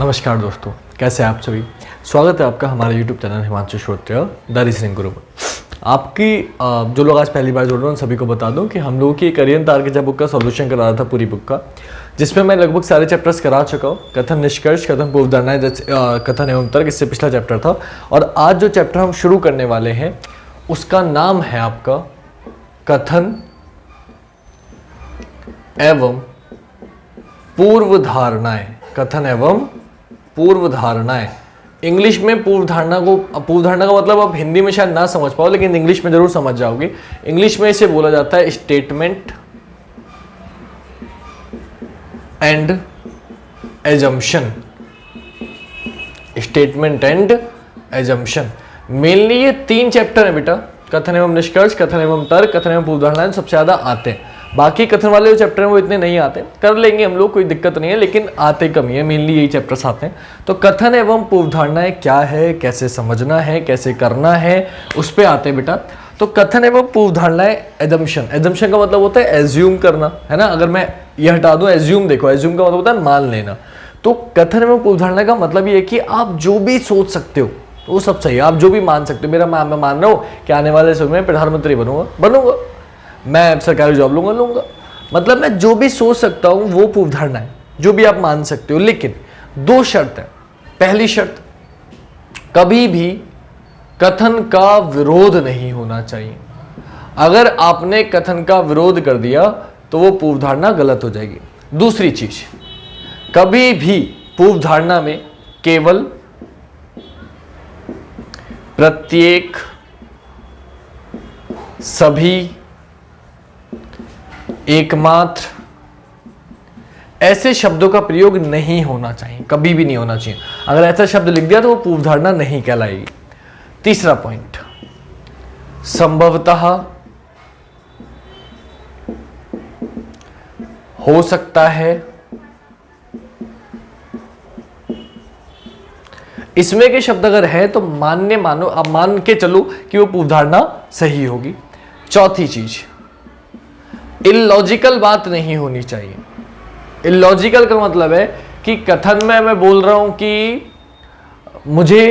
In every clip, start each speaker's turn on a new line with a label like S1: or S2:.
S1: नमस्कार दोस्तों, कैसे हैं आप सभी। स्वागत है आपका हमारे YouTube channel Himanshu Shrotriya the reasoning गुरु में। आपकी जो लोग आज पहली बार जुड़ रहे हैं उन सभी को बता दूं कि हम लोगों की करियर तार्किक बुक का सॉल्यूशन करा रहा था पूरी बुक का, जिसमें मैं लगभग सारे चैप्टर्स करा चुका हूँ। कथन निष्कर्ष, कथन पूर्वधारणाएं, कथन एवं तर्क, इससे पिछला चैप्टर था। और आज जो चैप्टर हम शुरू करने वाले हैं उसका नाम है आपका कथन एवं पूर्वधारणाएं। कथन एवं पूर्वधारणाएं। इंग्लिश में पूर्वधारणा का मतलब आप हिंदी में शायद ना समझ पाओ, लेकिन इंग्लिश में जरूर समझ जाओगे। इंग्लिश में इसे बोला जाता है statement and assumption. Statement and assumption mainly ये 3 चैप्टर है बेटा। कथन एवं निष्कर्ष, कथन एवं तर्क, कथन एवं पूर्वधारणाएं सबसे ज्यादा आते हैं। बाकी कथन वाले जो चैप्टर हैं वो इतने नहीं आते, कर लेंगे हम लोग, कोई दिक्कत नहीं है, लेकिन आते कम ही है। मेनली यही चैप्टर्स आते हैं। तो कथन एवं पूर्वधारणाएं क्या है, कैसे समझना है, कैसे करना है, उस पे आते हैं बेटा। तो कथन एवं पूर्वधारणाएं एजम्पशन। एजम्पशन का मतलब होता है एज्यूम करना, है ना। अगर मैं ये हटा दूं एज्यूम, देखो एज्यूम का मतलब होता है मान लेना। तो कथन एवं पूर्वधारणा का मतलब ये है कि आप जो भी सोच सकते हो वो सब सही है। आप जो भी मान सकते हो, मैं मान रहा हूँ कि आने वाले समय में प्रधानमंत्री बनूंगा, मैं सरकारी जॉब लूंगा, मतलब मैं जो भी सोच सकता हूं वो पूर्वधारणा है, जो भी आप मान सकते हो। लेकिन 2 शर्त है। पहली शर्त, कभी भी कथन का विरोध नहीं होना चाहिए। अगर आपने कथन का विरोध कर दिया तो वो पूर्वधारणा गलत हो जाएगी। दूसरी चीज, कभी भी पूर्वधारणा में केवल प्रत्येक, सभी, एकमात्र ऐसे शब्दों का प्रयोग नहीं होना चाहिए, कभी भी नहीं होना चाहिए। अगर ऐसा शब्द लिख दिया तो वो पूर्वधारणा नहीं कहलाएगी। तीसरा पॉइंट, संभवतः, हो सकता है, इसमें के शब्द अगर है तो मानो अब मान के चलो कि वो पूर्वधारणा सही होगी। चौथी चीज, इलॉजिकल बात नहीं होनी चाहिए। इलॉजिकल का मतलब है कि कथन में मैं बोल रहा हूं कि मुझे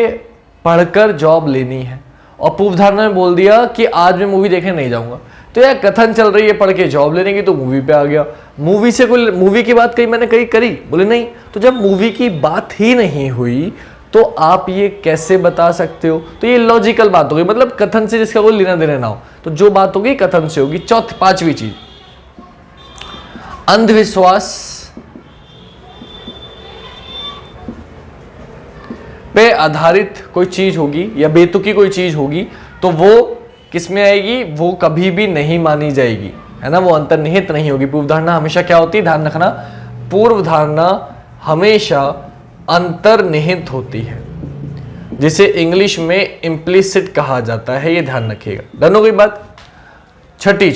S1: पढ़कर जॉब लेनी है और पूर्वधारणा में बोल दिया कि आज मैं मूवी देखने नहीं जाऊंगा। तो यार कथन चल रही है पढ़ के जॉब लेने की, तो मूवी पे आ गया। मूवी की बात मैंने करी, बोले नहीं। तो जब मूवी की बात ही नहीं हुई तो आप ये कैसे बता सकते हो। तो ये लॉजिकल बात होगी, मतलब कथन से जिसका कोई लेना देना ना हो। तो जो बात होगी कथन से होगी। पांचवी चीज, अंधविश्वास पे आधारित कोई चीज होगी या बेतुकी कोई चीज होगी तो वो किस में आएगी, वो कभी भी नहीं मानी जाएगी, है ना। वो अंतर्निहित नहीं होगी। पूर्वधारणा हमेशा क्या होती है, ध्यान रखना, पूर्वधारणा हमेशा अंतर्निहित होती है, जिसे इंग्लिश में इम्प्लिसिट कहा जाता है। ये ध्यान रखिएगा। डन हो गई बात। छठी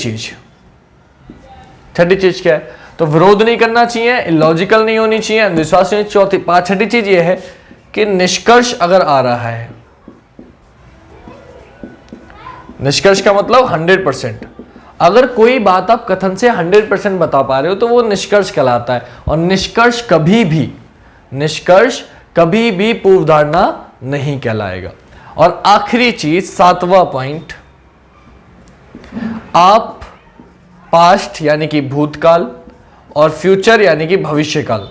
S1: चीज क्या है, तो विरोध नहीं करना चाहिए, इलॉजिकल नहीं होनी चाहिए, अंधविश्वास नहीं। छठी चीज ये है कि निष्कर्ष अगर आ रहा है, निष्कर्ष का मतलब 100%। अगर कोई बात आप कथन से 100% बता पा रहे हो तो वो निष्कर्ष कहलाता है। और निष्कर्ष कभी भी पूर्वधारणा नहीं कहलाएगा। और आखिरी चीज, 7वां पॉइंट, आप पास्ट यानी कि भूतकाल और फ्यूचर यानी कि भविष्यकाल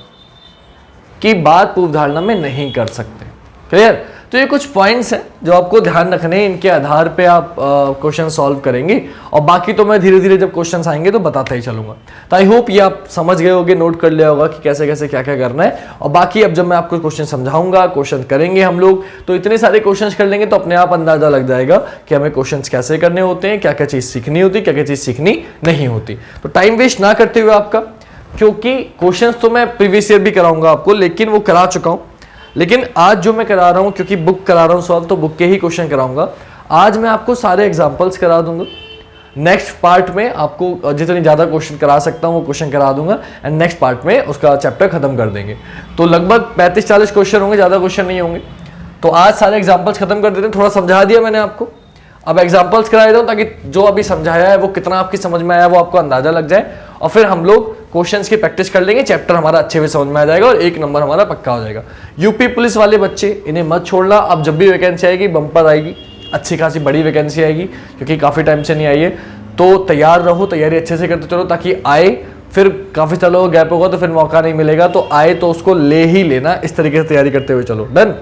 S1: की बात पूर्वधारणा में नहीं कर सकते। क्लियर। तो ये कुछ पॉइंट्स हैं जो आपको ध्यान रखने हैं, इनके आधार पे आप क्वेश्चन सॉल्व करेंगे। और बाकी तो मैं धीरे धीरे जब क्वेश्चंस आएंगे तो बताता ही चलूंगा। तो आई होप ये आप समझ गए होगे, नोट कर लिया होगा कि कैसे कैसे क्या क्या करना है। और बाकी अब जब मैं आपको क्वेश्चन समझाऊंगा, क्वेश्चन करेंगे हम लोग, तो इतने सारे क्वेश्चन कर लेंगे तो अपने आप अंदाजा लग जाएगा कि हमें क्वेश्चन कैसे करने होते हैं, क्या क्या चीज सीखनी होती है, क्या क्या चीज सीखनी नहीं होती। तो टाइम वेस्ट ना करते हुए आपका, क्योंकि क्वेश्चंस तो मैं प्रीवियस ईयर भी कराऊंगा आपको, लेकिन वो करा चुका हूं। लेकिन आज जो मैं करा रहा हूं, क्योंकि बुक करा रहा हूं सॉल्व, तो बुक के ही क्वेश्चन कराऊंगा। आज मैं आपको सारे एग्जांपल्स करा दूंगा। नेक्स्ट पार्ट में आपको जितनी ज्यादा क्वेश्चन करा सकता हूं वो क्वेश्चन करा दूंगा, एंड नेक्स्ट पार्ट में उसका चैप्टर खत्म कर देंगे। तो लगभग 35-40 क्वेश्चन होंगे, ज्यादा क्वेश्चन नहीं होंगे। तो आज सारे एग्जांपल्स खत्म कर देते हैं। थोड़ा समझा दिया मैंने आपको, अब एग्जांपल्स करा देता हूं ताकि जो अभी समझाया है वो कितना आपकी समझ में आया वो आपको अंदाजा लग जाए, और फिर हम लोग क्वेश्चंस की प्रैक्टिस कर लेंगे, चैप्टर हमारा अच्छे से समझ में आ जाएगा और 1 नंबर हमारा पक्का हो जाएगा। यूपी पुलिस वाले बच्चे, इन्हें मत छोड़ना। अब जब भी वैकेंसी आएगी बम्पर आएगी, अच्छी खासी बड़ी वैकेंसी आएगी, क्योंकि काफ़ी टाइम से नहीं आई है, तो तैयार रहो, तैयारी अच्छे से करते चलो, ताकि आए, फिर काफ़ी सालों गैप होगा तो फिर मौका नहीं मिलेगा, तो आए तो उसको ले ही लेना, इस तरीके से तैयारी करते हुए चलो। डन।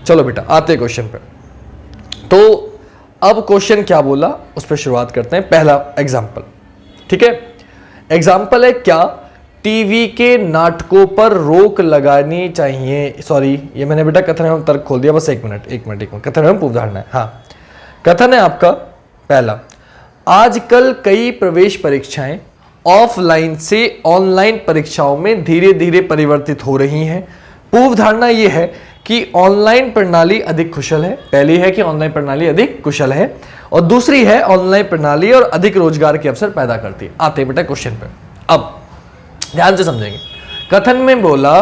S1: चलो बेटा आते हैं क्वेश्चन पे। तो अब क्वेश्चन क्या बोला उस पर शुरुआत करते हैं। पहला एग्जाम्पल, ठीक है, एग्जाम्पल है क्या, टीवी के नाटकों पर रोक लगानी चाहिए। सॉरी, ये मैंने बेटा कथन एवं तर्क खोल दिया, बस एक मिनट। कथन एवं पूर्वधारणा है। हाँ, कथन है आपका पहला, आजकल कई प्रवेश परीक्षाएं ऑफलाइन से ऑनलाइन परीक्षाओं में धीरे धीरे परिवर्तित हो रही हैं। पूर्व धारणा यह है कि ऑनलाइन प्रणाली अधिक कुशल है। पहली है कि ऑनलाइन प्रणाली अधिक कुशल है, और दूसरी है ऑनलाइन प्रणाली और अधिक रोजगार के अवसर पैदा करती है। आते बेटा क्वेश्चन पे, अब ध्यान से समझेंगे। कथन में बोला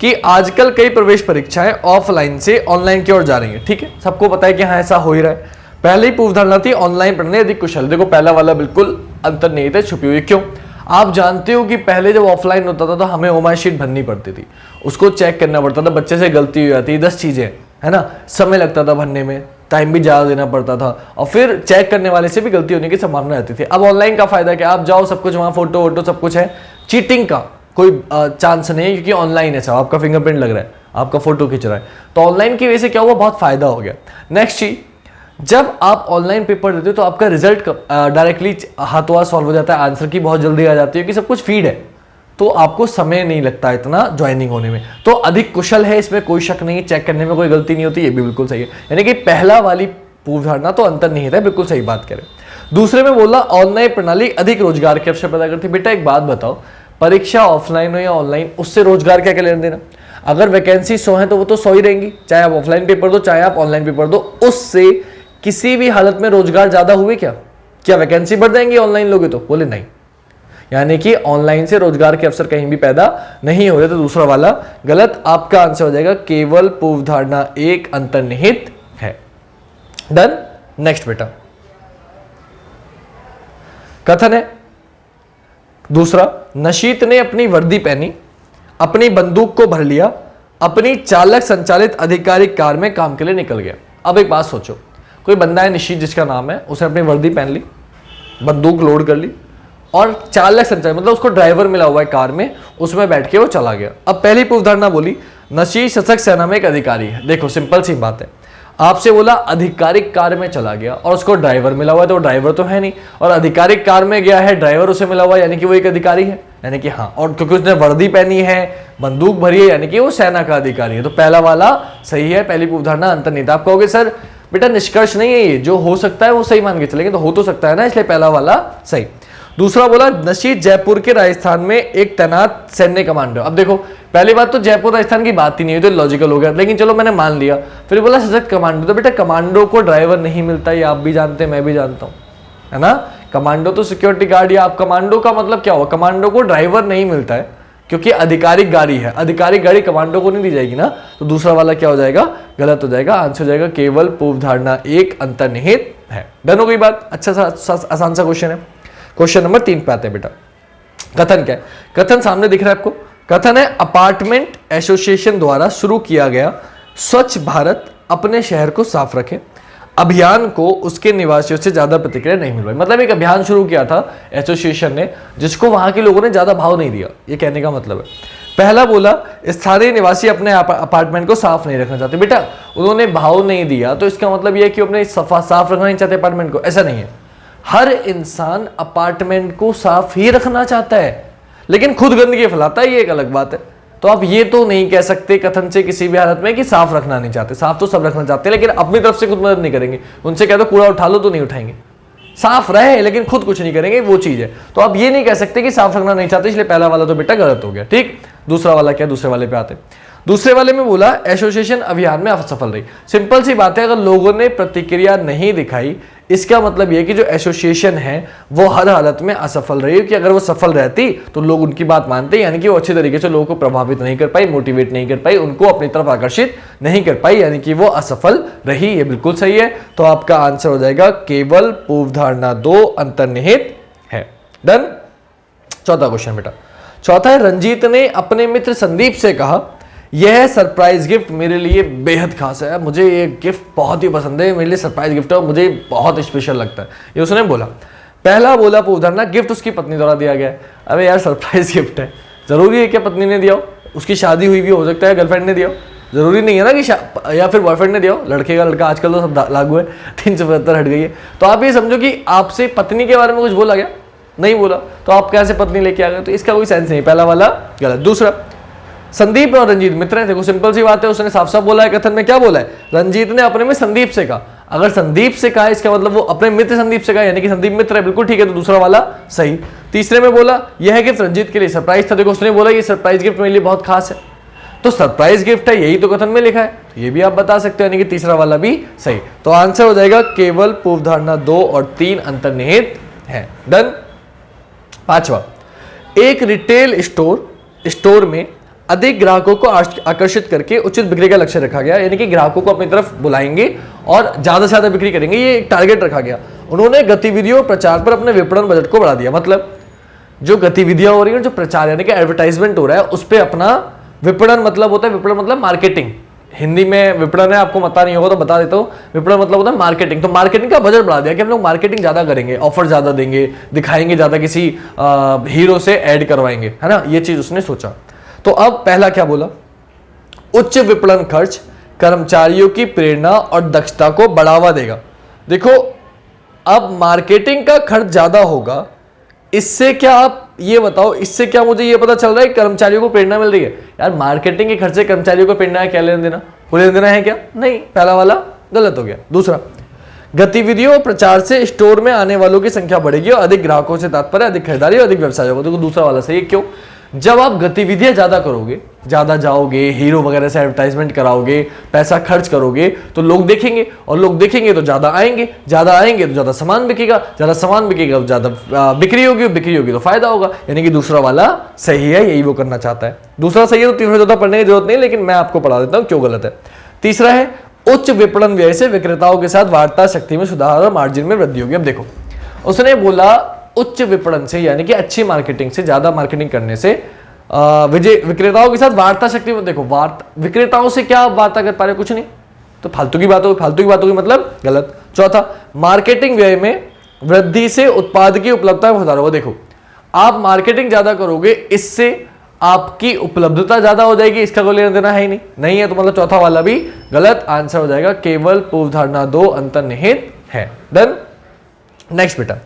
S1: कि आजकल कई प्रवेश परीक्षाएं ऑफलाइन से ऑनलाइन की ओर जा रही है। ठीक है, सबको पता है कि हाँ ऐसा हो ही रहा है। पहले ही पूर्व धारणा थी ऑनलाइन प्रणाली अधिक कुशल। देखो पहला वाला बिल्कुल अंतर नहीं था, छुपी हुई। क्यों? आप जानते हो कि पहले जब ऑफलाइन होता था तो हमें ओमाई शीट भरनी पड़ती थी, उसको चेक करना पड़ता था, बच्चे से गलती हो जाती, 10 चीजें है ना, समय लगता था भरने में, टाइम भी ज्यादा देना पड़ता था, और फिर चेक करने वाले से भी गलती होने की संभावना रहती थी। अब ऑनलाइन का फायदा क्या, आप जाओ, सब कुछ वहां, फोटो वोटो सब कुछ है, चीटिंग का कोई चांस नहीं है, क्योंकि ऑनलाइन है सब, आपका फिंगरप्रिंट लग रहा है, आपका फोटो खींच रहा है, तो ऑनलाइन की वजह से क्या हुआ, बहुत फायदा हो गया। नेक्स्ट चीज, जब आप ऑनलाइन पेपर देते हो तो आपका रिजल्ट डायरेक्टली हाथों हाथ सॉल्व हो जाता है, आंसर की बहुत जल्दी आ जाती है, क्योंकि सब कुछ फीड है, तो आपको समय नहीं लगता इतना ज्वाइनिंग होने में, तो अधिक कुशल है, इसमें कोई शक नहीं, चेक करने में कोई गलती नहीं होती, ये भी बिल्कुल सही है। यानी कि पहला वाली पूर्व धारणा तो अंतर नहीं है, बिल्कुल सही बात करें। दूसरे में बोला ऑनलाइन प्रणाली अधिक रोजगार के अवसर पैदा करती है। बेटा एक बात बताओ, परीक्षा ऑफलाइन हो या ऑनलाइन, उससे रोजगार क्या क्या लेना देना? अगर वैकेंसी 100 है तो वो तो 100 ही रहेंगी, चाहे आप ऑफलाइन पेपर दो चाहे आप ऑनलाइन पेपर दो, उससे किसी भी हालत में रोजगार ज्यादा हुए क्या? क्या वैकेंसी बढ़ जाएंगी ऑनलाइन लोगे तो? बोले नहीं, यानी कि ऑनलाइन से रोजगार के अवसर कहीं भी पैदा नहीं हो रहे, तो दूसरा वाला गलत। आपका आंसर हो जाएगा केवल पूर्व धारणा एक अंतर्निहित है। डन। नेक्स्ट बेटा, कथन है दूसरा, नशीत ने अपनी वर्दी पहनी, अपनी बंदूक को भर लिया, अपनी चालक संचालित आधिकारिक कार में काम के लिए निकल गया। अब एक बात सोचो, कोई बंदा है निशीत जिसका नाम है, उसने अपनी वर्दी पहन ली, बंदूक लोड कर ली, और चालक संचालित मतलब उसको ड्राइवर मिला हुआ है कार में, उसमें बैठ के वो चला गया। अब पहली पूर्व धारणा बोली नशीत सशक्त सेना में एक अधिकारी है। देखो सिंपल सी बात है, आपसे बोला आधिकारिक कार में चला गया और उसको ड्राइवर मिला हुआ है, तो ड्राइवर तो है नहीं, और आधिकारिक कार में गया है, ड्राइवर उसे मिला हुआ है, यानी कि वो एक अधिकारी है, यानी कि हाँ, और क्योंकि उसने वर्दी पहनी है, बंदूक भरी है, यानी कि वो सेना का अधिकारी है, तो पहला वाला सही है। पहली पूर्व धारणा अंतर्निहित। आप कहोगे सर बेटा निष्कर्ष नहीं है ये, जो हो सकता है वो सही मान के चलेंगे, तो हो तो सकता है ना, इसलिए पहला वाला सही। दूसरा बोला नशीत जयपुर के राजस्थान में एक तैनात सैन्य कमांडो। अब देखो पहली बात तो जयपुर राजस्थान की बात ही नहीं हुई, तो लॉजिकल हो गया, लेकिन चलो मैंने मान लिया। फिर बोला सशक्त कमांडो, तो बेटा कमांडो को ड्राइवर नहीं मिलता, ये आप भी जानते हैं, मैं भी जानता हूं, है ना। कमांडो तो सिक्योरिटी गार्ड, या आप कमांडो का मतलब क्या हुआ, कमांडो को ड्राइवर नहीं मिलता है क्योंकि आधिकारिक गाड़ी है, आधिकारिक गाड़ी कमांडो को नहीं दी जाएगी ना, तो दूसरा वाला क्या हो जाएगा, गलत हो जाएगा। आंसर हो जाएगा केवल पूर्व धारणा एक अंतर्निहित है। डन हो गई बात। अच्छा सा आसान सा क्वेश्चन है। क्वेश्चन नंबर 3 पे आते हैं बेटा। कथन क्या है? कथन सामने दिख रहा है आपको। कथन है अपार्टमेंट एसोसिएशन द्वारा शुरू किया गया स्वच्छ भारत अपने शहर को साफ रखे अभियान को उसके निवासियों से ज्यादा प्रतिक्रिया नहीं मिल पाई। मतलब एक अभियान शुरू किया था एसोसिएशन ने, जिसको वहां के लोगों ने ज्यादा भाव नहीं दिया, ये कहने का मतलब है। पहला बोला स्थानीय निवासी अपने अपार्टमेंट को साफ नहीं रखना चाहते। बेटा उन्होंने भाव नहीं दिया तो इसका मतलब यह कि अपने साफ रखना नहीं चाहते अपार्टमेंट को, ऐसा नहीं है। हर इंसान अपार्टमेंट को साफ ही रखना चाहता है, लेकिन खुद गंदगी फैलाता है, ये एक अलग बात है। तो आप ये तो नहीं कह सकते कथन से किसी भी हालत में कि साफ रखना नहीं चाहते। साफ तो सब रखना चाहते हैं, लेकिन अपनी तरफ से खुद मदद नहीं करेंगे। उनसे कह दो कूड़ा उठा लो तो नहीं उठाएंगे, साफ रहे लेकिन खुद कुछ नहीं करेंगे, वो चीज है। तो आप ये नहीं कह सकते कि साफ रखना नहीं चाहते, इसलिए पहला वाला तो बेटा गलत हो गया। ठीक, दूसरा वाला क्या, दूसरे वाले पे आते। दूसरे वाले में बोला एसोसिएशन अभियान में असफल रही। सिंपल सी बात है, अगर लोगों ने प्रतिक्रिया नहीं दिखाई, इसका मतलब यह कि जो एसोसिएशन है वो हर हालत में असफल रही, कि अगर वो सफल रहती तो लोग उनकी बात मानते, यानी कि वो अच्छे तरीके से लोगों को प्रभावित नहीं कर पाई, मोटिवेट नहीं कर पाई, उनको अपनी तरफ आकर्षित नहीं कर पाई, यानी कि वो असफल रही। ये बिल्कुल सही है। तो आपका आंसर हो जाएगा केवल पूर्व धारणा 2 अंतर्निहित है। डन। चौथा क्वेश्चन बेटा, चौथा है रंजीत ने अपने मित्र संदीप से कहा यह सरप्राइज गिफ्ट मेरे लिए बेहद खास है, मुझे ये गिफ्ट बहुत ही पसंद है, मेरे लिए सरप्राइज गिफ्ट है और मुझे बहुत स्पेशल लगता है, ये उसने बोला। पहला बोला पूर्व धारणा गिफ्ट उसकी पत्नी द्वारा दिया गया है। अबे यार सरप्राइज गिफ्ट है, जरूरी है क्या पत्नी ने दिया हो? उसकी शादी हुई भी हो सकता है गर्लफ्रेंड ने दिया हो, जरूरी नहीं है ना कि या फिर बॉयफ्रेंड ने दिया हो। लड़के का लड़का आजकल तो सब लागू है, 375 हट गई है। तो आप ये समझो कि आपसे पत्नी के बारे में कुछ बोला गया, नहीं बोला, तो आप कैसे पत्नी लेके आ गए? तो इसका कोई सेंस नहीं, पहला वाला गलत। दूसरा, संदीप और रंजीत मित्र हैं, देखो सिंपल सी बात है, उसने साफ साफ बोला है, कथन में क्या बोला है, रंजीत ने अपने में संदीप से कहा। अगर संदीप से कहा इसका मतलब वो अपने मित्र संदीप से कहा, यानी कि संदीप मित्र है, बिल्कुल ठीक है, तो दूसरा वाला सही। तीसरे में बोला यह गिफ्ट रंजीत के लिए सरप्राइज था, देखो उसने बोला ये सरप्राइज गिफ्ट मेरे लिए बहुत खास है, तो सरप्राइज गिफ्ट है, यही तो कथन में लिखा है, तो ये भी आप बता सकते हो, यानी कि तीसरा वाला भी सही। तो आंसर हो जाएगा केवल पूर्व धारणा 2 और 3 अंतर्निहित है। डन। पांचवा, एक रिटेल स्टोर में अधिक ग्राहकों को आकर्षित करके उचित बिक्री का लक्ष्य रखा गया, यानी कि ग्राहकों को अपनी तरफ बुलाएंगे और ज्यादा से ज्यादा बिक्री करेंगे, ये एक टारगेट रखा गया। उन्होंने गतिविधियों प्रचार पर अपने विपणन बजट को बढ़ा दिया, मतलब जो गतिविधियां हो रही है, जो प्रचार यानी कि एडवर्टाइजमेंट हो रहा है, उस पर अपना विपणन मतलब होता है, विपणन मतलब मार्केटिंग, हिंदी में विपणन है, आपको पता नहीं होगा तो बता देता हूँ, विपणन मतलब होता है मार्केटिंग। तो मार्केटिंग का बजट बढ़ा दिया कि हम लोग मार्केटिंग ज्यादा करेंगे, ऑफर ज्यादा देंगे, दिखाएंगे ज्यादा, किसी हीरो से ऐड करवाएंगे, है ना, ये चीज उसने सोचा। तो अब पहला क्या बोला, उच्च विपणन खर्च कर्मचारियों की प्रेरणा और दक्षता को बढ़ावा देगा। देखो अब मार्केटिंग का खर्च ज्यादा होगा, इससे क्या आप ये बताओ, इससे क्या मुझे ये पता चल रहा है कर्मचारियों को प्रेरणा मिल रही है? यार मार्केटिंग के खर्च से कर्मचारियों को प्रेरणा क्या लेना देना, कोई लेना देना है क्या? नहीं, पहला वाला गलत हो गया। दूसरा, गतिविधियों और प्रचार से स्टोर में आने वालों की संख्या बढ़ेगी और अधिक ग्राहकों से तात्पर्य अधिक खरीदारी और अधिक व्यवसाय होगा। देखो दूसरा वाला सही है, क्यों? जब आप गतिविधियां ज्यादा करोगे, ज्यादा जाओगे, हीरो वगैरह से एडवर्टाइजमेंट कराओगे, पैसा खर्च करोगे, तो लोग देखेंगे, और लोग देखेंगे तो ज्यादा आएंगे, ज्यादा आएंगे तो ज्यादा सामान बिकेगा, ज्यादा सामान बिकेगा तो ज्यादा बिक्री होगी, बिक्री होगी तो फायदा होगा, यानी कि दूसरा वाला सही है, यही वो करना चाहता है। दूसरा सही है तो तीसरा ज्यादा पढ़ने की जरूरत नहीं, लेकिन मैं आपको पढ़ा देता हूं क्यों गलत है। तीसरा है उच्च विपणन व्यय से विक्रेताओं के साथ वार्ता शक्ति में सुधार और मार्जिन में वृद्धि होगी। अब देखो उसने बोला उच्च विपणन से, यानी कि अच्छी मार्केटिंग से, ज्यादा मार्केटिंग करने से विक्रेताओं के साथ वार्ता शक्ति में, देखो विक्रेताओं से क्या आप वार्ता कर पा रहे हो? कुछ नहीं, तो फालतू की बात होगी, फालतू की बात होगी मतलब गलत। चौथा, मार्केटिंग व्यय में वृद्धि से उत्पाद की उपलब्धता में सुधार होगा। देखो आप मार्केटिंग ज्यादा करोगे, इससे आपकी उपलब्धता ज्यादा हो जाएगी, इसका कोई लेना देना है ही नहीं, नहीं है तो मतलब चौथा वाला भी गलत। आंसर हो जाएगा केवल पूर्व धारणा 2 अंतर्निहित है। डन। नेक्स्ट बेटा,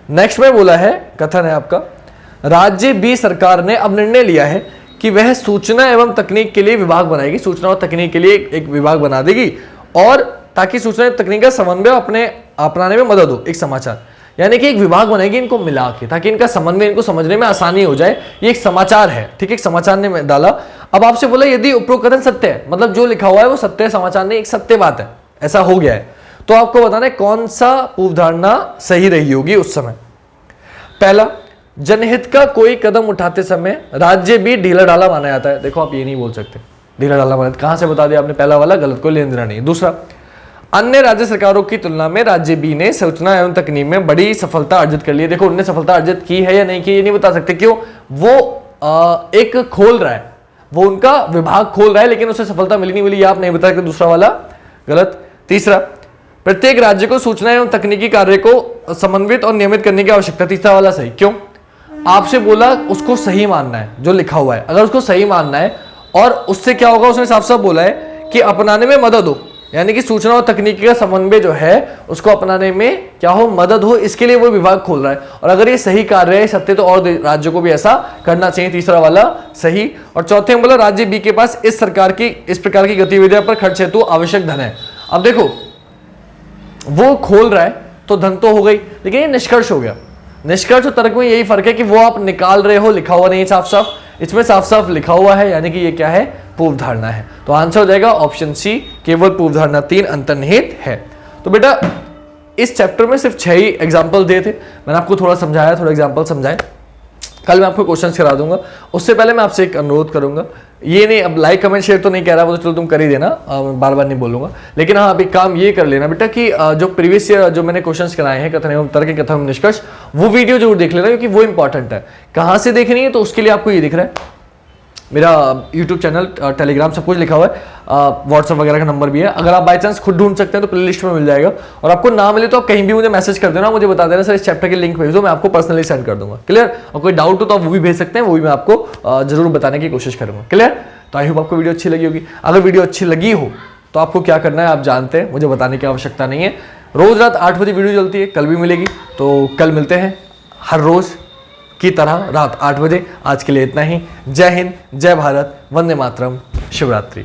S1: नेक्स्ट में बोला है, कथन है आपका, राज्य बी सरकार ने अब निर्णय लिया है कि वह सूचना एवं तकनीक के लिए विभाग बनाएगी, सूचना और तकनीक के लिए एक विभाग बना देगी, और ताकि सूचना एवं तकनीक का समन्वय अपनाने में मदद हो। एक समाचार, यानी कि एक विभाग बनाएगी इनको मिला के, ताकि इनका समन्वय, इनको समझने में आसानी हो जाए। ये एक समाचार है, ठीक है, एक समाचार ने डाला। अब आपसे बोला यदि उपरोक्त कथन सत्य है, मतलब जो लिखा हुआ है वो सत्य है, समाचार ने एक सत्य बात है, ऐसा हो गया है, तो आपको बताना है कौन सा पूर्व धारणा सही रही होगी उस समय। पहला, जनहित का कोई कदम उठाते समय राज्य भी ढीला ढाला माना जाता है। देखो आप ये नहीं बोल सकते ढीला ढाला माना, कहां से बता दिया आपने? पहला वाला गलत, को लेना देना नहीं। दूसरा, अन्य राज्य सरकारों की तुलना में राज्य बी ने सूचना एवं तकनीक में बड़ी सफलता अर्जित कर ली है। देखो उन्होंने सफलता अर्जित की है या नहीं की ये नहीं बता सकते, क्यों? वो एक खोल रहा है, वो उनका विभाग खोल रहा है, लेकिन उसे सफलता मिली नहीं मिली, आप नहीं बता सकते, दूसरा वाला गलत। तीसरा, प्रत्येक राज्य को सूचना एवं तकनीकी कार्य को समन्वित और नियमित करने की आवश्यकता, तीसरा वाला सही। क्यों? आपसे बोला उसको सही मानना है जो लिखा हुआ है, अगर उसको सही मानना है और उससे क्या होगा, उसने साफ साफ बोला है कि अपनाने में मदद हो, यानी कि सूचना और तकनीकी का समन्वय जो है उसको अपनाने में क्या हो, मदद हो, इसके लिए वो विभाग खोल रहा है। और अगर ये सही कार्य है, सत्य, तो और राज्यों को भी ऐसा करना चाहिए, तीसरा वाला सही। और चौथे में बोला राज्य बी के पास इस प्रकार की गतिविधियों पर खर्च हेतु आवश्यक धन है। अब देखो वो खोल रहा है तो धन तो हो गई, लेकिन ये निष्कर्ष हो गया। निष्कर्ष और तर्क में यही फर्क है कि वो आप निकाल रहे हो, लिखा हुआ नहीं है साफ साफ, इसमें साफ साफ लिखा हुआ है, यानी कि ये क्या है, पूर्व धारणा है। तो आंसर हो जाएगा ऑप्शन सी, केवल पूर्व धारणा 3 अंतर्निहित है। तो बेटा इस चैप्टर में सिर्फ 6 ही एग्जाम्पल दिए थे, मैंने आपको थोड़ा समझाया, थोड़ा एग्जाम्पल समझाए, कल मैं आपको क्वेश्चन करा दूंगा। उससे पहले मैं आपसे एक अनुरोध करूंगा ये नहीं, अब लाइक कमेंट शेयर तो नहीं कह रहा, वो तो चलो तुम कर ही देना, बार बार नहीं बोलूंगा, लेकिन हाँ अभी काम ये कर लेना बेटा कि जो प्रीवियस ईयर जो मैंने क्वेश्चंस कराए हैं कथन एवं तर्क, कथन एवं निष्कर्ष, वो वीडियो जरूर देख लेना क्योंकि वो इंपॉर्टेंट है। कहाँ से देखनी है तो उसके लिए आपको ये दिख रहा है मेरा यूट्यूब चैनल, टेलीग्राम, सब कुछ लिखा हुआ है, व्हाट्सअप वगैरह का नंबर भी है। अगर आप बाय चांस खुद ढूंढ सकते हैं तो प्लेलिस्ट में मिल जाएगा, और आपको ना मिले तो आप कहीं भी मुझे मैसेज कर देना, मुझे बता देना सर इस चैप्टर के लिंक भेज दो, मैं आपको पर्सनली सेंड कर दूंगा। क्लियर? और कोई डाउट हो तो आप वो भी भेज सकते हैं, वो भी मैं आपको जरूर बताने की कोशिश करूंगा। क्लियर? तो आई होप आपको वीडियो अच्छी लगी होगी। अगर वीडियो अच्छी लगी हो तो आपको क्या करना है आप जानते हैं, मुझे बताने की आवश्यकता नहीं है। रोज रात 8 बजे वीडियो चलती है, कल भी मिलेगी, तो कल मिलते हैं हर रोज की तरह रात 8 बजे। आज के लिए इतना ही। जय हिंद, जय भारत, वंदे मातरम, शिवरात्रि।